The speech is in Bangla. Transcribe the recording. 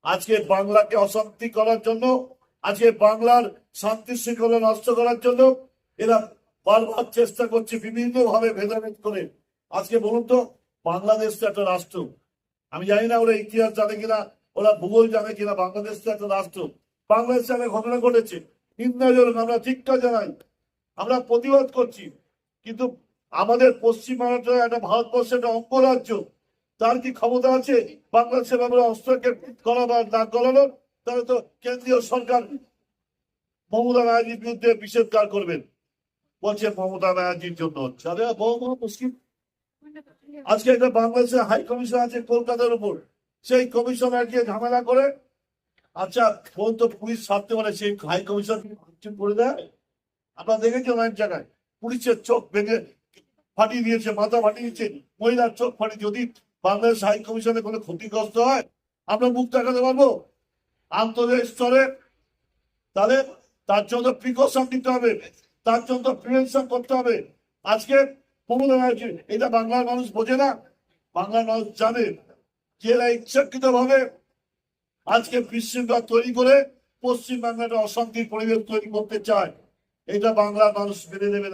আজকে বাংলাকে অশান্তি করার জন্য, আজকে বাংলার শান্তি শৃঙ্খলা নষ্ট করার জন্য এরা বারবার চেষ্টা করছে বিভিন্ন ভাবে ভেদাভেদ করে। আজকে বলুন তো, বাংলাদেশ তো একটা রাষ্ট্র। আমি জানি না ওরা ইতিহাস জানে কিনা, ওরা ভূগোল জানে কিনা, বাংলাদেশ তো একটা রাষ্ট্র। বাংলাদেশে অনেক ঘটনা ঘটেছে, নিন্দাজনক, আমরা ধিক্কার জানাই, আমরা প্রতিবাদ করছি। কিন্তু আমাদের পশ্চিমবঙ্গটা একটা ভারতবর্ষের একটা অঙ্গরাজ্য, তার কি ক্ষমতা আছে বাংলাদেশের ব্যাপারে অস্ত্রকে করা বা না করানোর? তাহলে তো কেন্দ্রীয় সরকার মমতা ব্যানার্জির বিরুদ্ধে নিষেধাজ্ঞা করবেন, বলছে মমতা ব্যানার্জির জন্য হচ্ছে। আরে বড় বড় মুশকিল। আজকে একটা বাংলাদেশের হাই কমিশন আছে কলকাতার উপর, সেই কমিশনারকে ঝামেলা করে, আচ্ছা ফোন তো পুলিশ ছাড়তে পারে, সেই হাই কমিশন করে দেয়। আপনারা দেখেছেন অনেক জায়গায় পুলিশের চোখ ভেঙে ফাটিয়ে দিয়েছে, মাথা ফাটিয়ে দিয়েছে, মহিলার চোখ ফাটিয়ে। যদি বাংলাদেশ হাই কমিশনে কোনো ক্ষতিগ্রস্ত হয়, আমরা মুখ দেখাতে পারবো আন্তর্জাতিক স্তরে? তাহলে তার জন্য প্রিকশন নিতে হবে, তার জন্য প্রিভেনশন করতে হবে। আজকে মমতা ব্যানার্জি, এটা বাংলার মানুষ বোঝে না, বাংলার মানুষ জানে যে এরা ইচ্ছাকৃত ভাবে আজকে বিশৃঙ্খলা তৈরি করে পশ্চিমবাংলার অশান্তির পরিবেশ তৈরি করতে চায়। এটা বাংলার মানুষ মেনে নেবে না।